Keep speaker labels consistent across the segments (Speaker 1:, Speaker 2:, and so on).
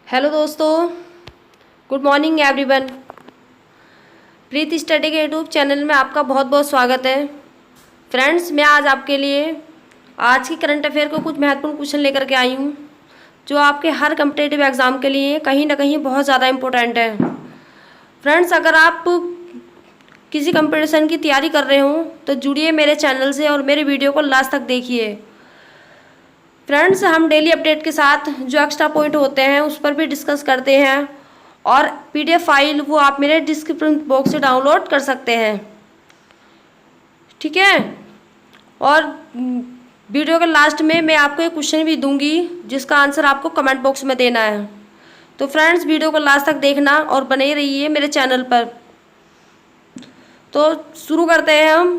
Speaker 1: Hello दोस्तों, good morning everyone. प्रीति study के YouTube channel में आपका बहुत बहुत स्वागत है। फ्रेंड्स, मैं आज आपके लिए आज की करंट अफेयर को कुछ महत्वपूर्ण क्वेश्चन लेकर के आई हूँ जो आपके हर कम्पिटेटिव एग्ज़ाम के लिए कहीं ना कहीं बहुत ज़्यादा इम्पोर्टेंट है। फ्रेंड्स, अगर आप किसी कंपटीशन की तैयारी कर रहे हो तो जुड़िए मेरे चैनल से और मेरे वीडियो को लास्ट तक देखिए। फ्रेंड्स, हम डेली अपडेट के साथ जो एक्स्ट्रा पॉइंट होते हैं उस पर भी डिस्कस करते हैं और पीडीएफ फाइल वो आप मेरे डिस्क्रिप्शन बॉक्स से डाउनलोड कर सकते हैं, ठीक है। और वीडियो के लास्ट में मैं आपको एक क्वेश्चन भी दूंगी जिसका आंसर आपको कमेंट बॉक्स में देना है। तो फ्रेंड्स, वीडियो को लास्ट तक देखना और बने रहिए मेरे चैनल पर। तो शुरू करते हैं हम।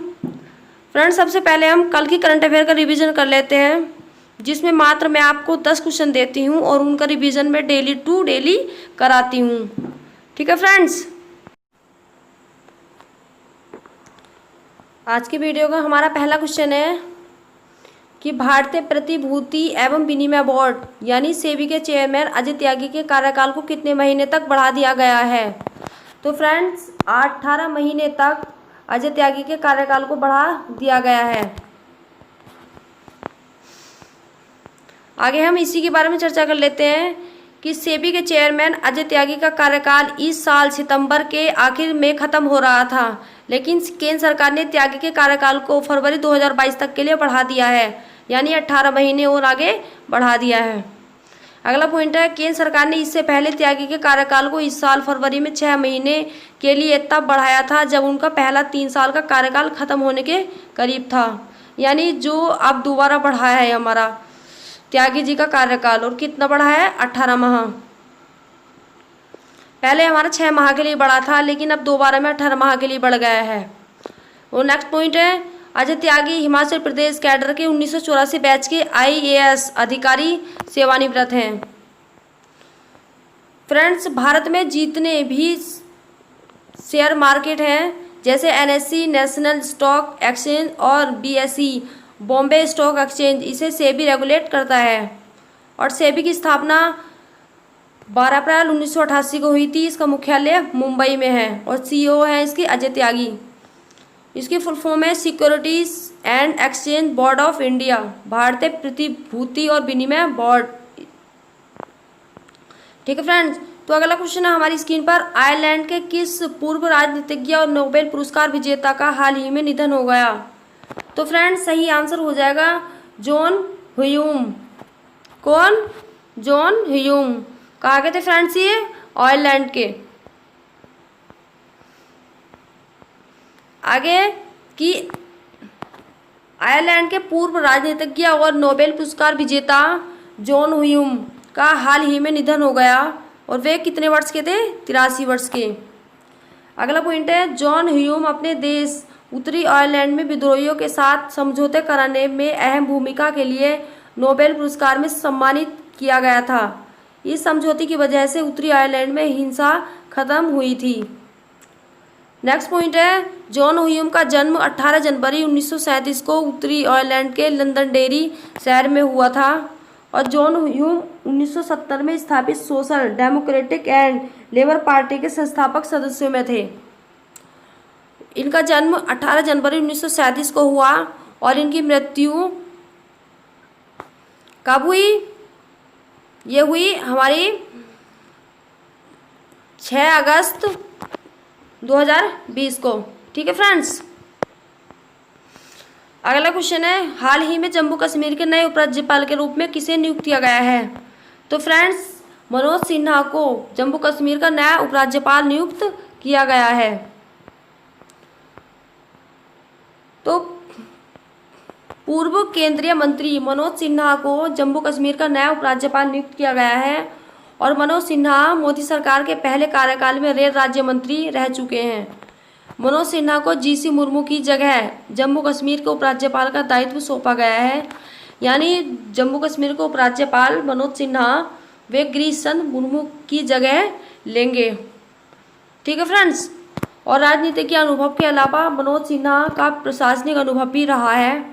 Speaker 1: फ्रेंड्स, सबसे पहले हम कल की करंट अफेयर का रिवीजन कर लेते हैं, जिसमें मात्र मैं आपको 10 क्वेश्चन देती हूँ और उनका रिवीजन मैं डेली टू डेली कराती हूँ, ठीक है फ्रेंड्स। आज की वीडियो का हमारा पहला क्वेश्चन है कि भारतीय प्रतिभूति एवं विनिमय बोर्ड यानी सेबी के चेयरमैन अजय त्यागी के कार्यकाल को कितने महीने तक बढ़ा दिया गया है। तो फ्रेंड्स, 18 महीने तक अजय त्यागी के कार्यकाल को बढ़ा दिया गया है। आगे हम इसी के बारे में चर्चा कर लेते हैं कि सेबी के चेयरमैन अजय त्यागी का कार्यकाल इस साल सितंबर के आखिर में ख़त्म हो रहा था, लेकिन केंद्र सरकार ने त्यागी के कार्यकाल को फरवरी 2022 तक के लिए बढ़ा दिया है, यानी 18 महीने और आगे बढ़ा दिया है। अगला पॉइंट है, केंद्र सरकार ने इससे पहले त्यागी के कार्यकाल को इस साल फरवरी में 6 महीने के लिए तब बढ़ाया था जब उनका पहला 3 साल का कार्यकाल खत्म होने के करीब था, यानी जो अब दोबारा बढ़ाया है हमारा त्यागी जी का कार्यकाल। और कितना बढ़ा है? 18 माह। पहले हमारा 6 माह के लिए बढ़ा था, लेकिन अब दोबारा में 18 माह के लिए बढ़ गया है। और नेक्स्ट पॉइंट है, अजय त्यागी हिमाचल प्रदेश कैडर के 1984 बैच के IAS अधिकारी सेवानिवृत्त हैं। फ्रेंड्स, भारत में जितने भी शेयर मार्केट हैं जैसे NSE नेशनल स्टॉक एक्सचेंज और BSE बॉम्बे स्टॉक एक्सचेंज, इसे सेबी रेगुलेट करता है। और सेबी की स्थापना 12 अप्रैल 1988 को हुई थी। इसका मुख्यालय मुंबई में है और CEO है इसकी अजय त्यागी। इसकी फुल फॉर्म है securities and exchange board of India, भारतीय प्रतिभूति और विनिमय बोर्ड, ठीक है फ्रेंड्स। तो अगला क्वेश्चन है हमारी स्क्रीन पर, आयरलैंड के किस पूर्व राजनीतिज्ञ और नोबेल पुरस्कार विजेता का हाल ही में निधन हो गया। तो फ्रेंड्स, सही आंसर हो जाएगा जॉन ह्यूम। कौन? John Hume. कहाँ के थे फ्रेंड्स ये? आयरलैंड के। आगे कि आयरलैंड के पूर्व राजनीतिज्ञ और नोबेल पुरस्कार विजेता जॉन ह्यूम का हाल ही में निधन हो गया और वे कितने वर्ष के थे? 83 वर्ष के। अगला पॉइंट है, जॉन ह्यूम अपने देश उत्तरी आयरलैंड में विद्रोहियों के साथ समझौते कराने में अहम भूमिका के लिए नोबेल पुरस्कार में सम्मानित किया गया था। इस समझौते की वजह से उत्तरी आयरलैंड में हिंसा खत्म हुई थी। नेक्स्ट पॉइंट है, जॉन ह्यूम का जन्म 18 जनवरी 1937 को उत्तरी आयरलैंड के लंदनडेरी शहर में हुआ था और जॉन ह्यूम 1970 में स्थापित social democratic and labour party के संस्थापक सदस्यों में थे। इनका जन्म 18 जनवरी 1937 को हुआ और इनकी मृत्यु कब हुई? ये हुई हमारी 6 अगस्त 2020 को, ठीक है फ्रेंड्स। अगला क्वेश्चन है, हाल ही में जम्मू कश्मीर के नए उपराज्यपाल के रूप में किसे नियुक्त किया गया है। तो फ्रेंड्स, मनोज सिन्हा को जम्मू कश्मीर का नया उपराज्यपाल नियुक्त किया गया है। तो पूर्व केंद्रीय मंत्री मनोज सिन्हा को जम्मू कश्मीर का नया उपराज्यपाल नियुक्त किया गया है और मनोज सिन्हा मोदी सरकार के पहले कार्यकाल में रेल राज्य मंत्री रह चुके हैं। मनोज सिन्हा को GC मुर्मू की जगह जम्मू कश्मीर के उपराज्यपाल का दायित्व सौंपा गया है, यानी जम्मू कश्मीर को उपराज्यपाल मनोज सिन्हा वे गिरीश चंद्र मुर्मू की जगह लेंगे, ठीक है फ्रेंड्स। और राजनीतिक के अनुभव के अलावा मनोज सिन्हा का प्रशासनिक अनुभव भी रहा है।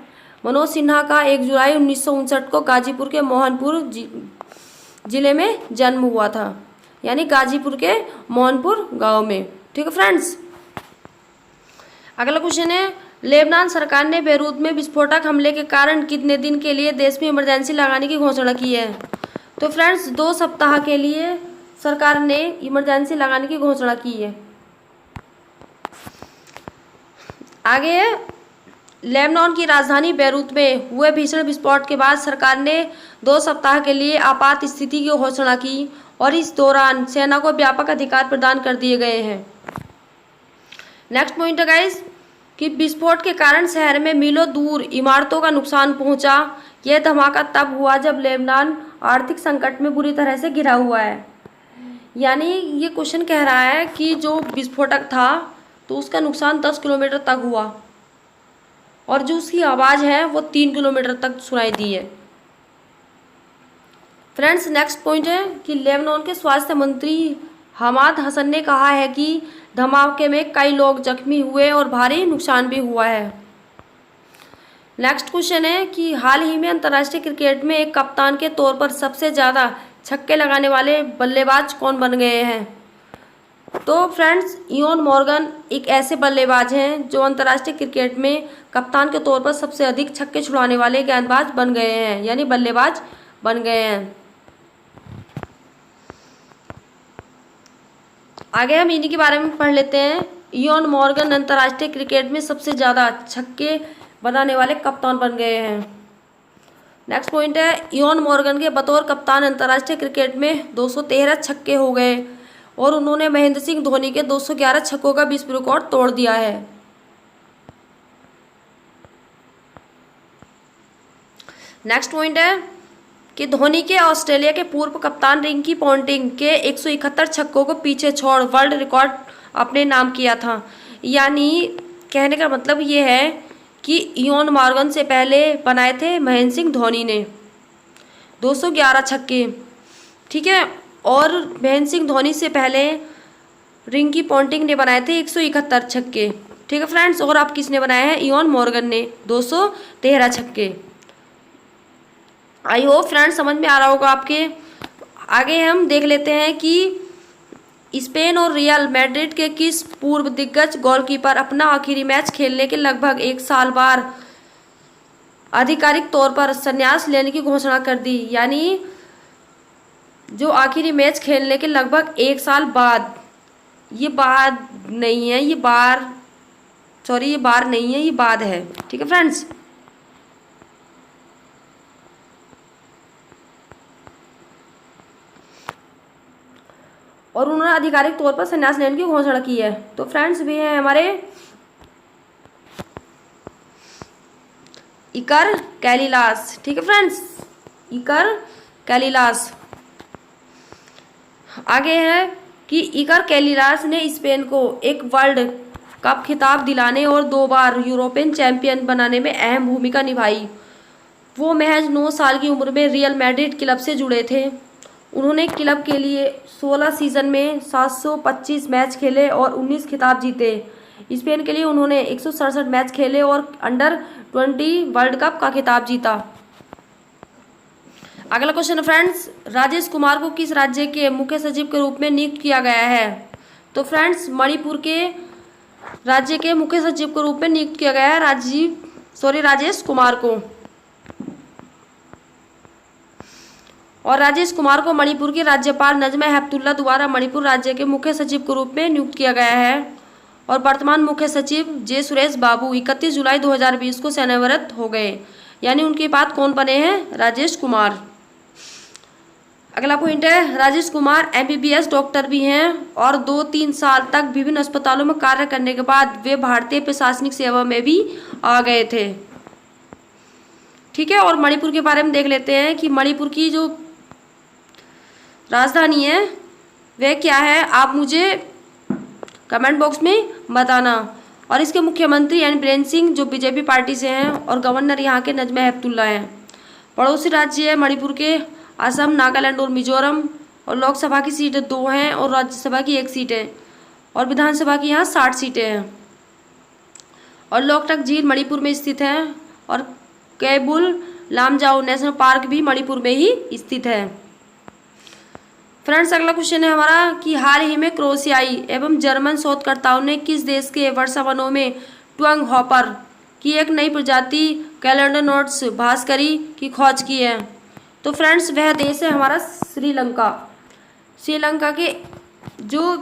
Speaker 1: मनोज सिन्हा का 1 जुलाई 1959 को गाजीपुर के मोहनपुर ज़िले में जन्म हुआ था, यानी गाजीपुर के मोहनपुर गांव में। ठीक है फ्रेंड्स। अगला क्वेश्चन है, लेबनान सरकार ने बेरूत में विस्फोटक हमले के कारण कितने दिन के लिए देश में इमरजेंसी लगाने की घोषणा की है? तो फ्रेंड्स 2 सप्ताह के लिए सरकार ने इमरजेंसी लगाने की घोषणा की है। आगे है, लेबनान की राजधानी बेरूत में हुए भीषण विस्फोट के बाद सरकार ने 2 सप्ताह के लिए आपात स्थिति की घोषणा की और इस दौरान सेना को व्यापक अधिकार प्रदान कर दिए गए हैं। नेक्स्ट पॉइंट है गाइस कि विस्फोट के कारण शहर में मीलों दूर इमारतों का नुकसान पहुंचा। यह धमाका तब हुआ जब लेबनान आर्थिक संकट में बुरी तरह से घिरा हुआ है। यानी ये क्वेश्चन कह रहा है कि जो विस्फोटक था तो उसका नुकसान 10 किलोमीटर तक हुआ और जो उसकी आवाज़ है वो 3 किलोमीटर तक सुनाई दी है। फ्रेंड्स नेक्स्ट पॉइंट है कि लेबनान के स्वास्थ्य मंत्री हमाद हसन ने कहा है कि धमाके में कई लोग जख्मी हुए और भारी नुकसान भी हुआ है। नेक्स्ट क्वेश्चन है कि हाल ही में अंतर्राष्ट्रीय क्रिकेट में एक कप्तान के तौर पर सबसे ज़्यादा छक्के लगाने वाले बल्लेबाज कौन बन गए हैं? तो फ्रेंड्स इयोन मॉर्गन एक ऐसे बल्लेबाज हैं जो अंतर्राष्ट्रीय क्रिकेट में कप्तान के तौर पर सबसे अधिक छक्के छुड़ाने वाले गेंदबाज बन गए हैं, यानी बल्लेबाज बन गए हैं। आगे हम इन्हीं के बारे में पढ़ लेते हैं। इयोन मॉर्गन अंतर्राष्ट्रीय क्रिकेट में सबसे ज़्यादा छक्के बनाने वाले कप्तान बन गए हैं। नेक्स्ट पॉइंट है, इयोन मॉर्गन के बतौर कप्तान अंतर्राष्ट्रीय क्रिकेट में 213 छक्के हो गए और उन्होंने महेंद्र सिंह धोनी के 211 छक्कों का विश्व रिकॉर्ड तोड़ दिया है। नेक्स्ट पॉइंट है कि धोनी के ऑस्ट्रेलिया के पूर्व कप्तान रिंकी पॉन्टिंग के 171 छक्कों को पीछे छोड़ वर्ल्ड रिकॉर्ड अपने नाम किया था। यानी कहने का मतलब ये है कि इयोन मॉर्गन से पहले बनाए थे महेंद्र सिंह धोनी ने 211 छक्के, ठीक है, और महेंद्र सिंह धोनी से पहले रिंकी पॉन्टिंग ने बनाए थे 171 छक्के। ठीक है फ्रेंड्स, और आप किसने बनाए हैं? इयोन मॉर्गन ने 213 छक्के। आई होप फ्रेंड्स समझ में आ रहा होगा आपके। आगे हम देख लेते हैं कि स्पेन और रियल मैड्रिड के किस पूर्व दिग्गज गोलकीपर अपना आखिरी मैच खेलने के लगभग 1 साल बाद आधिकारिक तौर पर संन्यास लेने की घोषणा कर दी। यानी जो आखिरी मैच खेलने के लगभग 1 साल बाद, ये बाद नहीं है, ये बार नहीं है, ये बाद है। ठीक है फ्रेंड्स। और उन्होंने आधिकारिक तौर पर संन्यास लेने की घोषणा की है। तो फ्रेंड्स भी हैं हमारे इकर कैलिलास। ठीक है फ्रेंड्स, इकर कैलिलास। आगे है कि इकर कैलिलास ने स्पेन को एक वर्ल्ड कप खिताब दिलाने और 2 बार यूरोपियन चैंपियन बनाने में अहम भूमिका निभाई। वो महज 9 साल की उम्र में रियल मैड्रिड क्लब से जुड़े थे। उन्होंने क्लब के लिए 16 सीज़न में 725 मैच खेले और 19 खिताब जीते। स्पेन के लिए उन्होंने 167 मैच खेले और अंडर 20 वर्ल्ड कप का खिताब जीता। अगला क्वेश्चन फ्रेंड्स, राजेश कुमार को किस राज्य के मुख्य सचिव के रूप में नियुक्त किया गया है? तो फ्रेंड्स मणिपुर के राज्य के मुख्य सचिव के रूप में नियुक्त किया गया है राजेश कुमार को। और राजेश कुमार को मणिपुर के राज्यपाल नजमा हेपतुल्ला द्वारा मणिपुर राज्य के मुख्य सचिव के रूप में नियुक्त किया गया है। और वर्तमान मुख्य सचिव जे सुरेश बाबू 31 जुलाई 2020 को सेवानिवृत्त हो गए। यानी उनके बाद कौन बने हैं? राजेश कुमार। अगला पॉइंट है, राजेश कुमार MBBS डॉक्टर भी हैं और 2-3 साल तक विभिन्न अस्पतालों में कार्य करने के बाद वे भारतीय प्रशासनिक सेवा में भी आ गए थे। ठीक है, और मणिपुर के बारे में देख लेते हैं कि मणिपुर की जो राजधानी है वह क्या है, आप मुझे कमेंट बॉक्स में बताना। और इसके मुख्यमंत्री यानी बीरेन सिंह जो बीजेपी पार्टी से हैं और गवर्नर यहाँ के नजमा हेपतुल्ला हैं। पड़ोसी राज्य है मणिपुर के असम, नागालैंड और मिजोरम। और लोकसभा की सीटें 2 हैं और राज्यसभा की 1 सीट है और विधानसभा की यहाँ 60 सीटें हैं। और लोकटक झील मणिपुर में स्थित है और कैबुल लामजाओ नेशनल पार्क भी मणिपुर में ही स्थित है। फ्रेंड्स अगला क्वेश्चन है हमारा कि हाल ही में क्रोशियाई एवं जर्मन शोधकर्ताओं ने किस देश के वर्षावनों में ट्विंग हॉपर की एक नई प्रजाति कैलेडोनोट्स भास्करी की खोज की है? तो फ्रेंड्स वह देश है हमारा श्रीलंका। श्रीलंका के जो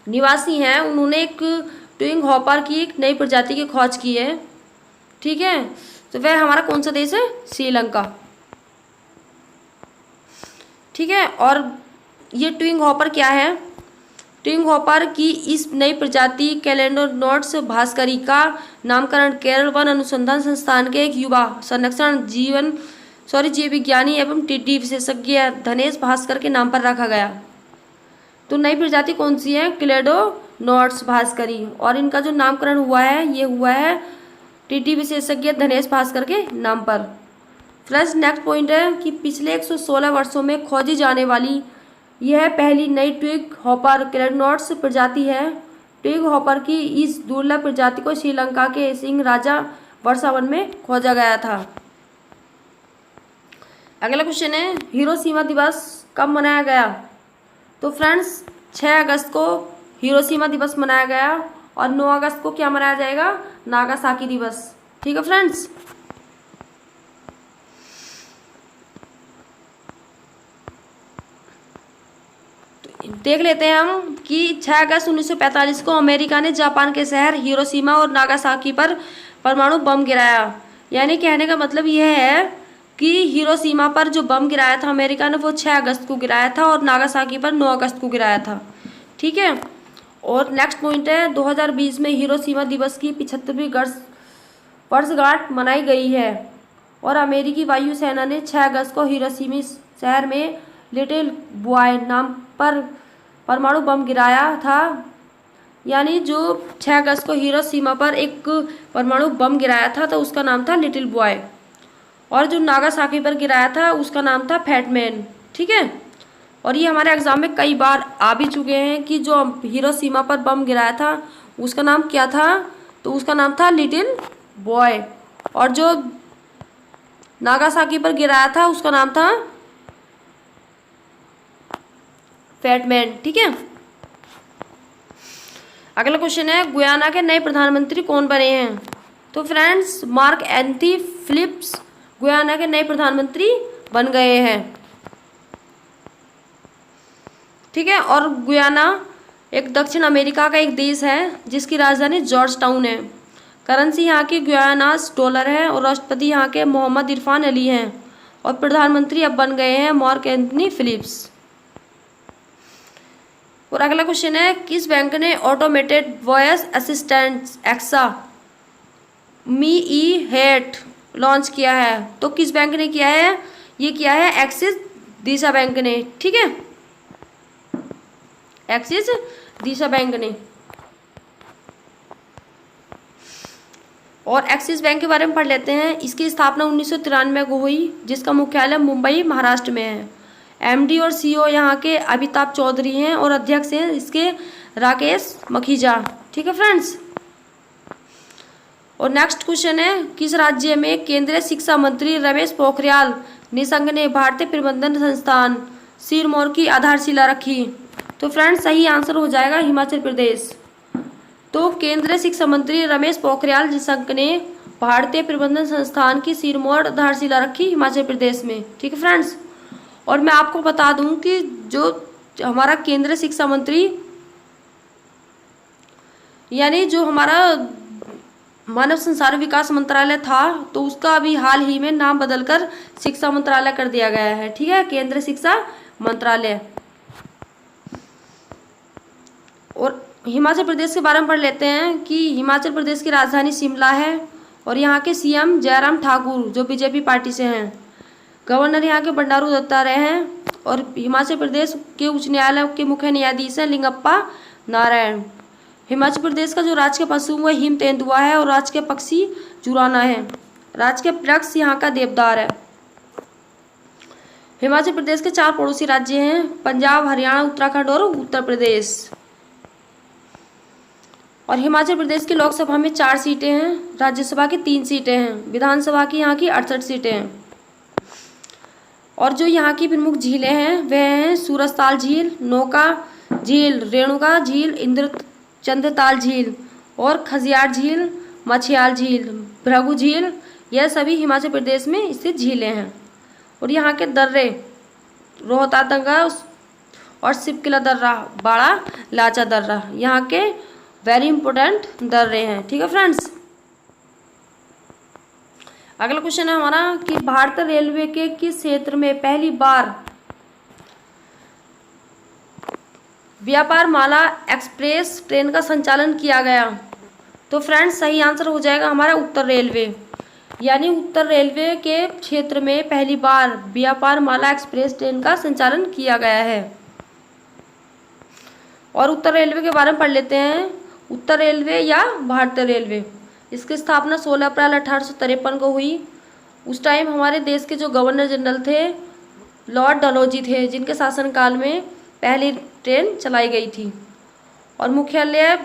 Speaker 1: निवासी हैं उन्होंने एक ट्विंग हॉपर की एक नई प्रजाति की खोज की है। ठीक है, तो वह हमारा कौन सा देश है? श्रीलंका। ठीक है, और ये ट्विंग हॉपर क्या है? ट्विंग हॉपर की इस नई प्रजाति कैलेडोनोट्स भास्करी का नामकरण केरल वन अनुसंधान संस्थान के एक युवा संरक्षण जीव विज्ञानी एवं टिड्डी विशेषज्ञ धनेश भास्कर के नाम पर रखा गया। तो नई प्रजाति कौन सी है? कैलेडोनोट्स भास्करी, और इनका जो नामकरण हुआ है ये हुआ है टिड्डी विशेषज्ञ धनेश भास्कर के नाम पर। फ्रेंड्स नेक्स्ट पॉइंट है कि पिछले 116 वर्षों में खोजी जाने वाली यह पहली नई ट्विग हॉपर कैलेडोनोट्स प्रजाति है। ट्विग हॉपर की इस दुर्लभ प्रजाति को श्रीलंका के सिंह राजा वर्षावन में खोजा गया था। अगला क्वेश्चन है हिरोशिमा दिवस कब मनाया गया? तो फ्रेंड्स 6 अगस्त को हिरोशिमा दिवस मनाया गया और 9 अगस्त को क्या मनाया जाएगा? नागासाकी दिवस। ठीक है फ्रेंड्स, देख लेते हैं हम कि 6 अगस्त 1945 को अमेरिका ने जापान के शहर हिरोशिमा और नागासाकी पर परमाणु बम गिराया। यानी कहने का मतलब यह है कि हिरोशिमा पर जो बम गिराया था अमेरिका ने वो 6 अगस्त को गिराया था और नागासाकी पर 9 अगस्त को गिराया था। ठीक है, और नेक्स्ट पॉइंट है 2020 में हिरोशिमा दिवस की 75वीं वर्षगांठ मनाई गई है और अमेरिकी वायुसेना ने 6 अगस्त को हिरोशिमा शहर में लिटिल बॉय नाम पर परमाणु बम गिराया था। यानी जो 6 अगस्त को हिरोशिमा पर एक परमाणु बम गिराया था तो उसका नाम था लिटिल बॉय, और जो नागासाकी पर गिराया था उसका नाम था फैटमैन। ठीक है, और ये हमारे एग्जाम में कई बार आ भी चुके हैं कि जो हिरोशिमा पर बम गिराया था उसका नाम क्या था? तो उसका नाम था लिटिल बॉय, और जो नागासाकी पर गिराया था उसका नाम था फैटमैन। ठीक है, अगला क्वेश्चन है गुयाना के नए प्रधानमंत्री कौन बने हैं? तो friends Mark Anthony Phillips Guyana के नए प्रधानमंत्री बन गए हैं। ठीक है, और गुयाना एक दक्षिण अमेरिका का एक देश है जिसकी राजधानी जॉर्ज टाउन है। करेंसी यहाँ की गुयानास डॉलर है और राष्ट्रपति यहाँ के मोहम्मद इरफान अली हैं और प्रधानमंत्री अब बन गए हैं मार्क एंथनी फिलिप्स। और अगला क्वेश्चन है किस बैंक ने ऑटोमेटेड वॉइस असिस्टेंट एक्सा मी ई हेट लॉन्च किया है? तो किस बैंक ने किया है? ये किया है एक्सिस दिशा बैंक ने। ठीक है, एक्सिस दिशा बैंक ने। और एक्सिस बैंक के बारे में पढ़ लेते हैं। इसकी स्थापना 1993 को हुई जिसका मुख्यालय मुंबई महाराष्ट्र में है। एमडी और सीईओ यहाँ के अमिताभ चौधरी हैं और अध्यक्ष हैं इसके राकेश मखीजा। ठीक है फ्रेंड्स, और नेक्स्ट क्वेश्चन है किस राज्य में केंद्रीय शिक्षा मंत्री रमेश पोखरियाल निशंक ने भारतीय प्रबंधन संस्थान सिरमौर की आधारशिला रखी? तो फ्रेंड्स सही आंसर हो जाएगा हिमाचल प्रदेश। तो केंद्रीय शिक्षा मंत्री रमेश पोखरियाल निशंक ने भारतीय प्रबंधन संस्थान की सिरमौर आधारशिला रखी हिमाचल प्रदेश में। ठीक है फ्रेंड्स, और मैं आपको बता दूं कि जो हमारा केंद्रीय शिक्षा मंत्री यानी जो हमारा मानव संसाधन विकास मंत्रालय था तो उसका अभी हाल ही में नाम बदलकर शिक्षा मंत्रालय कर दिया गया है। ठीक है, केंद्रीय शिक्षा मंत्रालय। और हिमाचल प्रदेश के बारे में पढ़ लेते हैं कि हिमाचल प्रदेश की राजधानी शिमला है और यहाँ के सीएम जयराम ठाकुर जो बीजेपी पार्टी से हैं। गवर्नर यहाँ के बंडारू दत्तात्रेय हैं और हिमाचल प्रदेश के उच्च न्यायालय के मुख्य न्यायाधीश हैं लिंगप्पा नारायण। हिमाचल प्रदेश का जो राजकीय पशु है हिम तेंदुआ है और राजकीय पक्षी जुराना है। राजकीय वृक्ष यहाँ का देवदार है। हिमाचल प्रदेश के 4 पड़ोसी राज्य हैं पंजाब, हरियाणा, उत्तराखंड और उत्तर प्रदेश। और हिमाचल प्रदेश की लोकसभा में 4 सीटें हैं, राज्यसभा की 3 सीटें हैं, विधानसभा की यहाँ की 68 सीटें हैं। और जो यहाँ की प्रमुख झीलें हैं वह हैं सूरजताल झील, नौका झील, रेणुका झील, इंद्रचंद्रताल झील और खजियार झील, मछियाल झील, भृगु झील। यह सभी हिमाचल प्रदेश में स्थित झीलें हैं। और यहाँ के दर्रे रोहतांग दर्रा और शिवकिला दर्रा, बाड़ा लाचा दर्रा यहाँ के वेरी इंपॉर्टेंट दर्रे हैं। ठीक है फ्रेंड्स। अगला क्वेश्चन है हमारा कि भारतीय रेलवे के किस क्षेत्र में पहली बार व्यापार माला एक्सप्रेस ट्रेन का संचालन किया गया? तो फ्रेंड्स सही आंसर हो जाएगा हमारा उत्तर रेलवे, यानी उत्तर रेलवे के क्षेत्र में पहली बार व्यापार माला एक्सप्रेस ट्रेन का संचालन किया गया है। और उत्तर रेलवे के बारे में पढ़ लेते हैं। उत्तर रेलवे या भारतीय रेलवे, इसकी स्थापना 16 अप्रैल 1853 को हुई। उस टाइम हमारे देश के जो गवर्नर जनरल थे लॉर्ड डलहौजी थे, जिनके शासनकाल में पहली ट्रेन चलाई गई थी। और मुख्यालय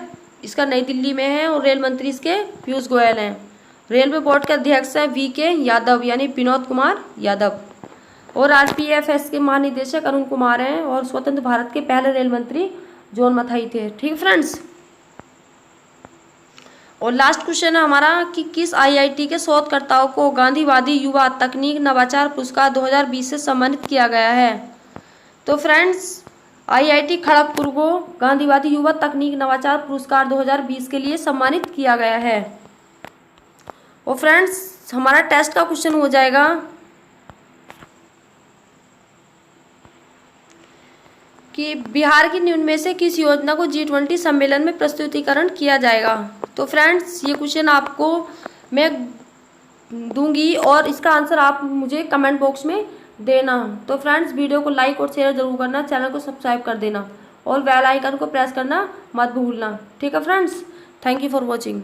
Speaker 1: इसका नई दिल्ली में है और रेल मंत्री इसके पीयूष गोयल हैं। रेलवे बोर्ड के अध्यक्ष हैं वी.के. यादव यानी विनोद कुमार यादव। और आरपीएफएस के महानिदेशक अरुण कुमार हैं। और स्वतंत्र भारत के पहले रेल मंत्री जॉन मथाई थे। ठीक है फ्रेंड्स। और लास्ट क्वेश्चन है हमारा कि किस आईआईटी के शोधकर्ताओं को गांधीवादी युवा तकनीक नवाचार पुरस्कार 2020 से सम्मानित किया गया है? तो फ्रेंड्स आईआईटी खड़गपुर को गांधीवादी युवा तकनीक नवाचार पुरस्कार 2020 के लिए सम्मानित किया गया है। और फ्रेंड्स हमारा टेस्ट का क्वेश्चन हो जाएगा कि बिहार की निम्न में से किस योजना को G20 सम्मेलन में प्रस्तुतिकरण किया जाएगा? तो फ्रेंड्स ये क्वेश्चन आपको मैं दूंगी और इसका आंसर आप मुझे कमेंट बॉक्स में देना। तो फ्रेंड्स वीडियो को लाइक और शेयर जरूर करना, चैनल को सब्सक्राइब कर देना और बेल आइकन को प्रेस करना मत भूलना। ठीक है friends, thank you for watching.